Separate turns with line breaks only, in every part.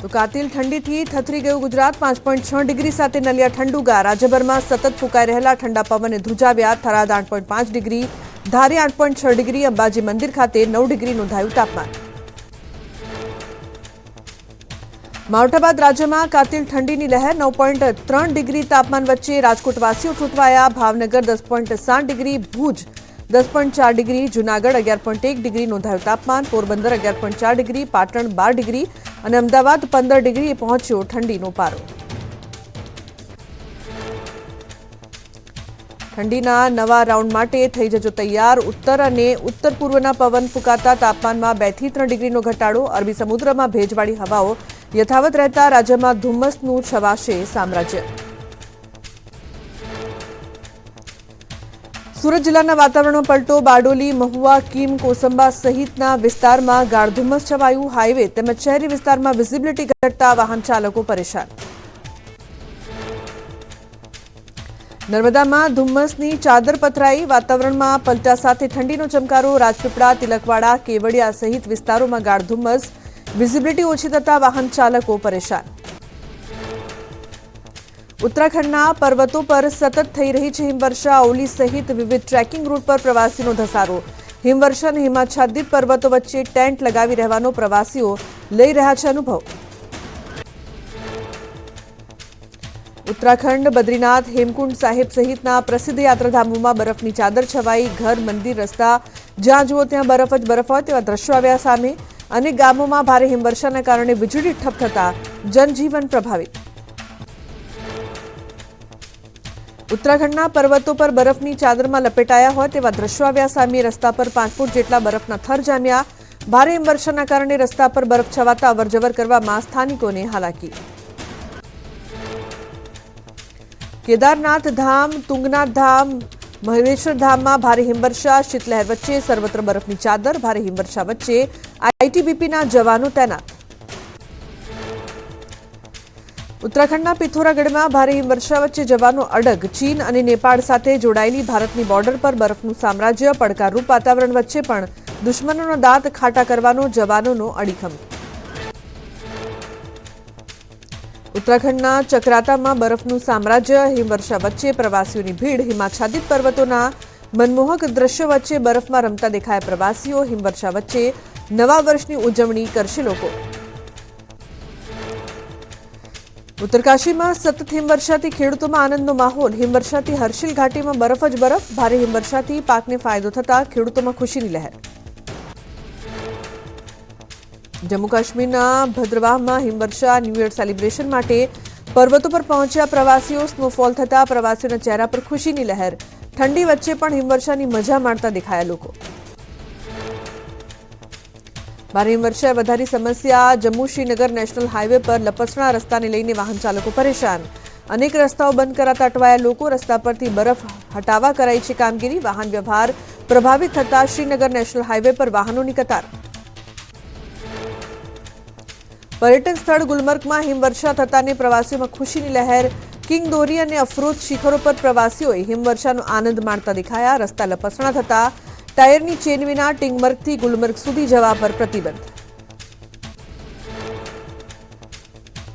તો કાતિલ ઠંડીથી થથરી ગયું ગુજરાત 5.6 ડિગ્રી સાથે નલિયા ઠંડુગાર રાજ્યભરમાં સતત ફૂંકાઈ રહેલા ઠંડા પવને ધ્રુજાવ્યા થરાદ 8.5 ડિગ્રી ધારી 8.6 ડિગ્રી અંબાજી મંદિર ખાતે 9 ડિગ્રી નોંધાયું તાપમાન માવઠાબાદ રાજ્યમાં કાતિલ ઠંડીની લહેર 9.3 ડિગ્રી તાપમાન વચ્ચે રાજકોટવાસીઓ ઠૂંઠવાયા Bhavnagar 10.7 degree Bhuj 10.4 degree Junagadh 11.1 degree નોંધાયું તાપમાન પોરબંદર 11.4 ડિગ્રી પાટણ 12 ડિગ્રી અને અમદાવાદ 15 ડિગ્રીએ પહોંચ્યો ઠંડીનો પારો ઠંડીના નવા રાઉન્ડ માટે થઈ જજો તૈયાર ઉત્તર અને ઉત્તર પૂર્વના પવન ફૂંકાતા તાપમાનમાં 2 થી 3 ડિગ્રીનો ઘટાડો અરબી સમુદ્રમાં ભેજવાળી હવાઓ યથાવત રહેતા રાજ્યમાં ધુમ્મસનું છવાશે સામ્રાજ્ય સુરત જિલ્લાના વાતાવરણમાં પલટો બારડોલી મહુવા કીમ કોસંબા સહિતના વિસ્તારમાં ગાઢ ધુમ્મસ છવાયું હાઈવે તેમજ શહેરી વિસ્તારમાં વિઝિબિલિટી ઘટતા વાહન ચાલકો પરેશાન નર્મદામાં ધુમ્મસની ચાદર પથરાઈ વાતાવરણમાં પલટા સાથે ઠંડીનો ચમકારો રાજપીપળા તિલકવાડા કેવડિયા સહિત વિસ્તારોમાં ગાઢ ધુમ્મસ વિઝિબિલિટી ઓછી થતા વાહન ચાલકો પરેશાન ઉત્તરાખંડના પર્વતો પર સતત થઈ રહી છે હિમવર્ષા ઓલી સહિત વિવિધ ટ્રેકિંગ રૂટ પર પ્રવાસીનો ધસારો હિમવર્ષા અને હિમાચ્છાદિત પર્વતો વચ્ચે ટેન્ટ લગાવી રહેવાનો પ્રવાસીઓ લઈ રહ્યા છે અનુભવ ઉત્તરાખંડ બદ્રીનાથ હેમકુંડ સાહિબ સહિતના પ્રસિદ્ધ યાત્રાધામોમાં બરફની ચાદર છવાઈ ઘર મંદિર રસ્તા જ્યાં જુઓ ત્યાં બરફ જ બરફ હોય તેવા દ્રશ્યો આવ્યા સામે અનેક ગામોમાં ભારે હિમવર્ષાના કારણે વીજળી ઠપ થતા જનજીવન પ્રભાવિત ઉત્તરાખંડના પર્વતો પર બરફની ચાદરમાં લપેટાયા હોય તેવા દ્રશ્યો આવ્યા સામે રસ્તા પર 5 ફૂટ જેટલા બરફના થર જામ્યા ભારે હિમવર્ષાના કારણે રસ્તા પર બરફ છવાતા અવરજવર કરવામાં સ્થાનિકોને હાલાકી કેદારનાથ ધામ તુંગનાથ ધામ મહેશ્વર ધામમાં ભારે હિમવર્ષા શીતલહેર વચ્ચે સર્વત્ર બરફની ચાદર ભારે હિમવર્ષા વચ્ચે આઈટીબીપીના જવાનો તૈનાત ઉત્તરાખંડના પિથોરાગઢમાં ભારે હિમવર્ષા વચ્ચે જવાનો અડગ ચીન અને નેપાળ સાથે જોડાયેલી ભારતની બોર્ડર પર બરફનું સામ્રાજ્ય પડકારરૂપ વાતાવરણ વચ્ચે પણ દુશ્મનોનો દાંત ખાટા કરવાનો જવાનોનો અડીખમ ઉત્તરાખંડના ચક્રાતામાં બરફનું સામ્રાજ્ય હિમવર્ષા વચ્ચે પ્રવાસીઓની ભીડ હિમાચ્છાદિત પર્વતોના મનમોહક દ્રશ્યો વચ્ચે બરફમાં રમતા દેખાયા પ્રવાસીઓ હિમવર્ષા વચ્ચે નવા વર્ષની ઉજવણી કરશે લોકો ઉત્તરકાશીમાં સતત હિમવર્ષાથી ખેડૂતોમાં આનંદનો માહોલ હિમવર્ષાથી હર્ષિલ ઘાટીમાં બરફ જ બરફ ભારે હિમવર્ષાથી પાકને ફાયદો થતા ખેડૂતોમાં ખુશીની લહેર જમ્મુ કાશ્મીરના ભદ્રવાહમાં હિમવર્ષા ન્યૂ યર સેલિબ્રેશન માટે પર્વતો પર પહોંચ્યા પ્રવાસીઓ સ્નોફોલ થતા પ્રવાસીઓના ચહેરા પર ખુશીની લહેર ઠંડી વચ્ચે પણ હિમવર્ષાની મજા માણતા દેખાયા લોકો ભારે હિમવર્ષાએ વધારી સમસ્યા જમ્મુ શ્રીનગર નેશનલ હાઈવે પર લપસણા રસ્તાને લઈને વાહન ચાલકો પરેશાન અનેક રસ્તાઓ બંધ કરાતા અટવાયા લોકો રસ્તા પરથી બરફ હટાવવા કરાઈ છે કામગીરી વાહન વ્યવહાર પ્રભાવિત થતા શ્રીનગર નેશનલ હાઈવે પર વાહનોની કતાર પર્યટન સ્થળ ગુલમર્ગમાં હિમવર્ષા થતાને પ્રવાસીઓમાં ખુશીની લહેર કિંગ દોરી અને અફરોજ શિખરો પર પ્રવાસીઓએ હિમવર્ષાનો આનંદ માણતા દેખાયા રસ્તા લપસણા થતા ટાયરની ચેન વિના ટિંગમર્ગથી ગુલમર્ગ સુધી જવા પર પ્રતિબંધ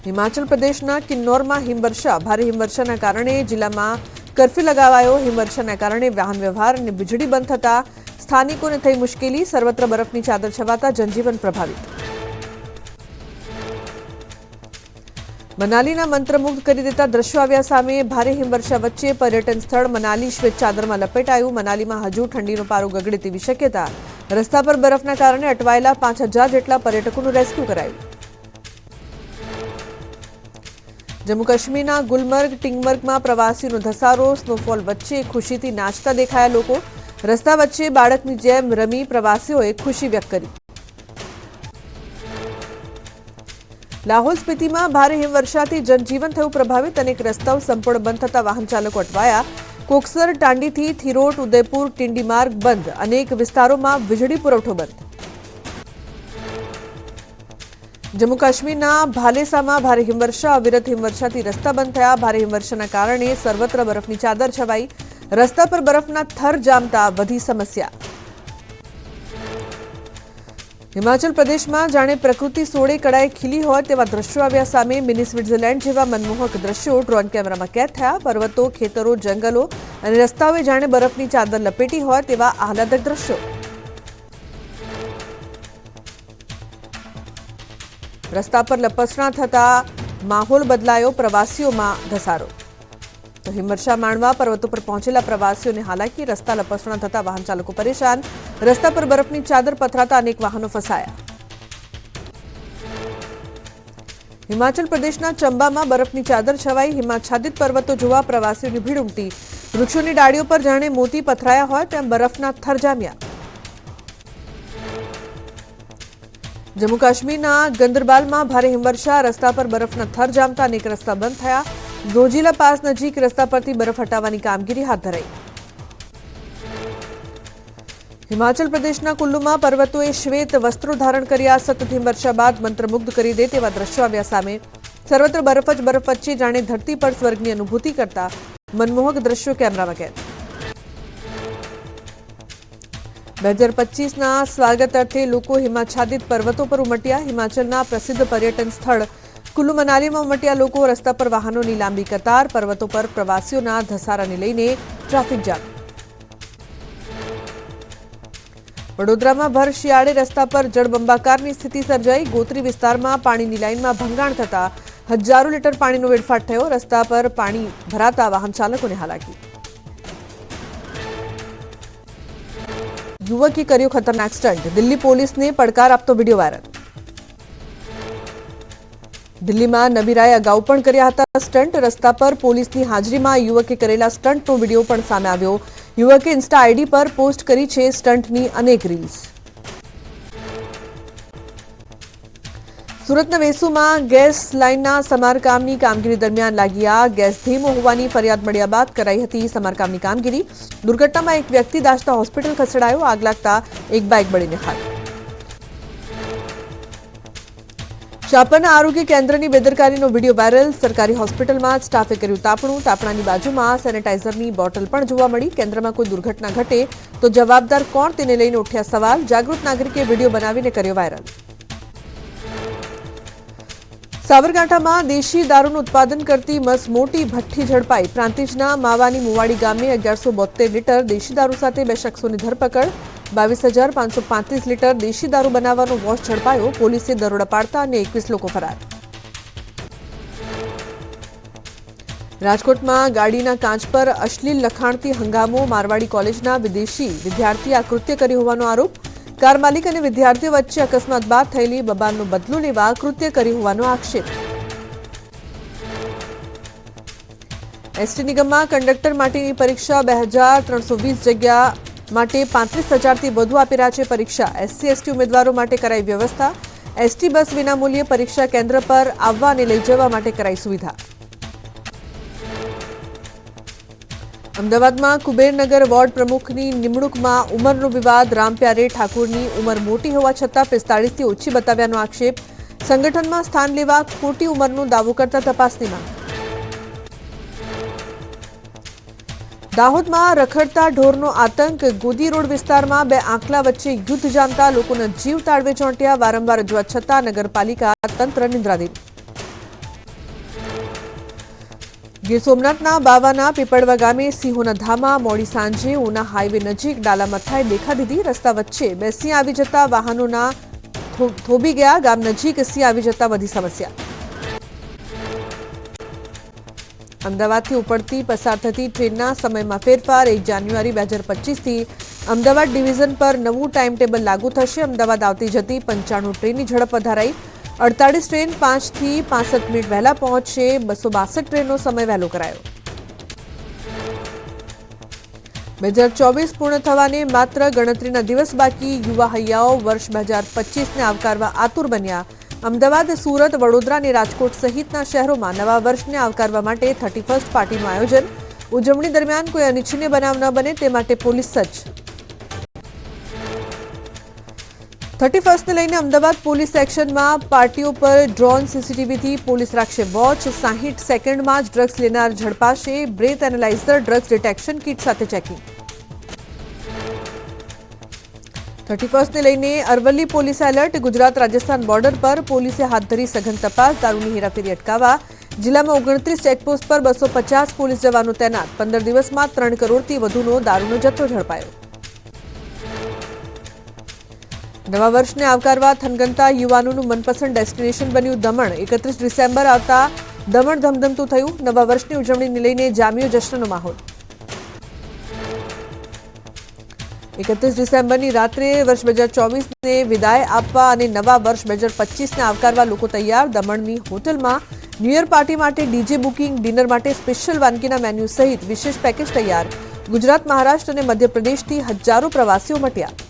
હિમાચલ પ્રદેશના કિન્નૌરમાં હિમવર્ષા ભારે હિમવર્ષાના કારણે જિલ્લામાં કર્ફ્યુ લગાવાયો હિમવર્ષાના કારણે વાહન વ્યવહાર અને વીજળી બંધ થતા સ્થાનિકોને થઈ મુશ્કેલી સર્વત્ર બરફની ચાદર છવાતા જનજીવન પ્રભાવિત મનાલીના મંત્રમુગ્ધ કરી દેતા દ્રશ્યો આવ્યા સામે ભારે હિમવર્ષા વચ્ચે પર્યટન સ્થળ મનાલી શ્વેત ચાદરમાં લપેટાયું મનાલીમાં હજુ ઠંડીનો પારો ગગડે તેવી શક્યતા રસ્તા પર બરફના કારણે અટવાયેલા 5000 જેટલા પર્યટકોનું રેસ્ક્યુ કરાયું જમ્મુ કાશ્મીરના ગુલમર્ગ ટિંગમર્ગમાં પ્રવાસીઓનો ધસારો સ્નોફોલ વચ્ચે ખુશીથી નાચતા દેખાયા લોકો રસ્તા વચ્ચે બાળકની જેમ રમી પ્રવાસીઓએ ખુશી વ્યક્ત કરી લાહોલ સ્પીતિમાં ભારે હિમવર્ષાથી જનજીવન થયું પ્રભાવિત અનેક રસ્તાઓ સંપૂર્ણ બંધ થતા વાહન ચાલકો અટવાયા કોકસર ટાંડીથી થિરોટ ઉદયપુર ટિંડી માર્ગ બંધ અનેક વિસ્તારોમાં વીજળી પુરવઠો બંધ જમ્મુ કાશ્મીરના ભાલેસામાં ભારે હિમવર્ષા અવિરત હિમવર્ષાથી રસ્તા બંધ થયા ભારે હિમવર્ષાના કારણે સર્વત્ર બરફની ચાદર છવાઈ રસ્તા પર બરફના થર જામતા વધી સમસ્યા હિમાચલ પ્રદેશમાં જાણે પ્રકૃતિ સોળે કળાએ ખીલી હોય તેવા દ્રશ્યો આવ્યા સામે. મિની સ્વિટ્ઝરલેન્ડ જેવા મનમોહક દ્રશ્યો ડ્રોન કેમેરામાં કેદ થયા. પર્વતો, ખેતરો, જંગલો અને રસ્તાઓએ જાણે બરફની ચાદર લપેટી હોય તેવા આહલાદક દ્રશ્યો. રસ્તા પર લપસણા થતા માહોલ બદલાયો, પ્રવાસીઓમાં ઘસારો. તો હિમવર્ષા માણવા પર્વતો પર પહોંચેલા પ્રવાસીઓને હાલાકી. રસ્તા લપસણા થતા વાહન ચાલકો પરેશાન. રસ્તા પર બરફની ચાદર પથરાતા અનેક વાહનો ફસાયા. હિમાચલ પ્રદેશના ચંબામાં બરફની ચાદર છવાઈ. હિમાચ્છાદિત પર્વતો જોવા પ્રવાસીઓની ભીડ ઉમટી. વૃક્ષોની ડાળીઓ પર જાણે મોતી પથરાયા હોય તેમ બરફના થર જામ્યા. જમ્મુ કાશ્મીરના ગંદરબાલમાં ભારે હિમવર્ષા. રસ્તા પર બરફના થર જામતા અનેક રસ્તા બંધ થયા. જોજીલા પાસ નજીક રસ્તા પરથી બરફ હટાવવાની કામગીરી હાથ ધરાઈ. હિમાચલ પ્રદેશના કુલ્લુમાં પર્વતોએ શ્વેત વસ્ત્રો ધારણ કર્યા. સતત હિમવર્ષા બાદ મંત્રમુગ્ધ કરી દે તેવા દ્રશ્યો આવ્યા સામે. સર્વત્ર બરફ જ બરફ વચ્ચે જાણે ધરતી પર સ્વર્ગની અનુભૂતિ કરતા મનમોહક દ્રશ્યો કેમેરામાં કેદ. 2025ના સ્વાગત અર્થે લોકો હિમાચ્છાદિત પર્વતો પર ઉમટ્યા. હિમાચલના પ્રસિદ્ધ પર્યટન સ્થળ કુલ્લુ મનાલીમાં ઉમટ્યા લોકો. રસ્તા પર વાહનોની લાંબી કતાર. પર્વતો પર પ્રવાસીઓના ધસારાને લઈને ટ્રાફિક જામ. વડોદરામાં ભર શિયાળે રસ્તા પર જળબંબાકારની સ્થિતિ સર્જાઈ. ગોત્રી વિસ્તારમાં પાણીની લાઇનમાં ભંગાણ થતા હજારો લીટર પાણીનો વેડફાટ થયો. રસ્તા પર પાણી ભરાતા વાહન ચાલકોને હાલાકી. યુવકે કર્યો ખતરનાક સ્ટન્ટ. દિલ્હી પોલીસને પડકાર આપતો વિડીયો વાયરલ. દિલ્હીમાં નબીરાએ અગાઉ પણ કર્યા હતા સ્ટન્ટ. રસ્તા પર પોલીસની હાજરીમાં યુવકે કરેલા સ્ટન્ટનો વિડીયો પણ સામે આવ્યો. યુવકે ઇન્સ્ટા આઈડી પર પોસ્ટ કરી છે સ્ટન્ટની અનેક રીલ્સ. સુરતના વેસુમાં ગેસ લાઇનના સમારકામની કામગીરી દરમિયાન લાગી આગ. ગેસ ધીમો હોવાની ફરિયાદ મળ્યા બાદ કરાઈ હતી સમારકામની કામગીરી. દુર્ઘટનામાં એક વ્યક્તિ દાઝતા હોસ્પિટલ ખસેડાયો. આગ લાગતા એક બાઇક બળીને ખાક. શાપરના આરોગ્ય કેન્દ્રની બેદરકારીનો વિડીયો વાયરલ. સરકારી હોસ્પિટલમાં સ્ટાફે કર્યું તાપણું. તાપણાની બાજુમાં સેનેટાઇઝરની બોટલ પણ જોવા મળી. કેન્દ્રમાં કોઈ દુર્ઘટના ઘટે તો જવાબદાર કોણ તેને લઈને ઉઠ્યા સવાલ. જાગૃત નાગરિકે વિડીયો બનાવીને કર્યો વાયરલ. સાબરકાંઠામાં દેશી દારૂનું ઉત્પાદન કરતી મસમોટી ભઠ્ઠી ઝડપાઈ. પ્રાંતિજના માવાની મુવાડી ગામે 1172 લીટર દેશી દારૂ સાથે બે શખ્સોની ધરપકડ. 22,535 લીટર દેશી દારૂ બનાવવાનો વોશ ઝડપાયો. પોલીસે દરોડા પાડતા અને 21 લોકો ફરાર. રાજકોટમાં ગાડીના કાચ પર અશ્લીલ લખાણથી હંગામો. મારવાડી કોલેજના વિદેશી વિદ્યાર્થીએ આ કૃત્ય કર્યું હોવાનો આરોપ. કાર માલિક અને વિદ્યાર્થીઓ વચ્ચે અકસ્માત બાદ થયેલી બબાલનો બદલો લેવા કૃત્ય કર્યું હોવાનો આક્ષેપ. એસટી નિગમમાં કંડક્ટર માટેની પરીક્ષા 2320 જગ્યા માટે 35,000થી વધુ આપી રહ્યા છે પરીક્ષા. એસસી એસટી ઉમેદવારો માટે કરાઈ વ્યવસ્થા. એસટી બસ વિનામૂલ્યે પરીક્ષા કેન્દ્ર પર આવવા અને લઈ જવા માટે કરાઈ સુવિધા. અમદાવાદમાં કુબેરનગર વોર્ડ પ્રમુખની નિમણૂકમાં ઉંમરનો વિવાદ. રામપ્યારે ઠાકુરની ઉંમર મોટી હોવા છતાં 45થી ઓછી બતાવ્યાનો આક્ષેપ. સંગઠનમાં સ્થાન લેવા ખોટી ઉંમરનો દાવો કરતા તપાસની માંગ. દાહોદમાં રખડતા ઢોરનો આતંક. ગોદી રોડ વિસ્તારમાં બે આંકલા વચ્ચે યુદ્ધ જામતા લોકોના જીવ તાળવે ચોંટ્યા. વારંવાર રજૂઆત છતાં નગરપાલિકા તંત્ર નિંદ્રાધીન. ગીર સોમનાથના બાવાના પીપળવા ગામે સિંહોના ધામા. મોડી સાંજે ઉના હાઈવે નજીક ડાલામથાએ દેખા દીધી. રસ્તા વચ્ચે બે સિંહ આવી જતા વાહનોના થોભી ગયા. ગામ નજીક સિંહ આવી જતા વધી સમસ્યા. અમદાવાદથી ઉપડતી પસાર થતી ટ્રેનના સમયમાં ફેરફાર. 1 જાન્યુઆરી 2025થી અમદાવાદ ડિવિઝન પર નવું ટાઈમ ટેબલ લાગુ થશે. અમદાવાદ આવતી જતી 95 ટ્રેનની ઝડપ વધારાઈ. 48 ટ્રેન 5થી 65 મિનિટ વહેલા પહોંચશે. 262 ટ્રેનનો સમય વહેલો કરાયો. 2024 પૂર્ણ થવાને માત્ર ગણતરીના દિવસ બાકી. યુવા હૈયાઓ વર્ષ 2025ને આવકારવા આતુર બન્યા. અમદાવાદ, સુરત, વડોદરા અને રાજકોટ સહિતના શહેરોમાં નવા વર્ષને આવકારવા માટે 31st પાર્ટીનું આયોજન. ઉજવણી દરમિયાન કોઈ અનિચ્છનીય બનાવ ન બને તે માટે પોલીસ સજ્જ. 31st ને લઈને અમદાવાદ પોલીસ એક્શનમાં. પાર્ટીઓ પર ડ્રોન, સીસીટીવીથી પોલીસ રાખશે વોચ. 60 સેકન્ડમાં જ ડ્રગ્સ લેનાર ઝડપાશે. Breath analyser, drugs detection kit સાથે ચેકિંગ. 31 ને લઈને Aravalli police alert. Gujarat Rajasthan border પર પોલીસે હાથ ધરી સઘન તપાસ. દારૂની હેરાફેરી અટકાવવા જિલ્લામાં 29 ચેકપોસ્ટ પર 250 પોલીસ જવાનો તૈનાત. 15 દિવસમાં 3 કરોડથી વધુનો દારૂનો જથ્થો ઝડપાયો. નવા વર્ષને આવકારવા થનગનતા યુવાનોનું મનપસંદ ડેસ્ટિનેશન બન્યું દમણ. 31 ડિસેમ્બર આવતા દમણ ધમધમતું થયું. નવા વર્ષની ઉજવણીને લઈને જામ્યો જશ્નનો માહોલ. 31 ડિસેમ્બરની રાત્રે વર્ષ 2024ને વિદાય આપવા અને નવા વર્ષ 2025ને આવકારવા લોકો તૈયાર. દમણની હોટલમાં ન્યૂ યર પાર્ટી માટે ડીજે બુકિંગ, ડિનર માટે સ્પેશિયલ વાનગીના મેન્યુ સહિત વિશેષ પેકેજ તૈયાર. ગુજરાત, મહારાષ્ટ્ર અને મધ્યપ્રદેશથી હજારો પ્રવાસીઓ મટ્યા.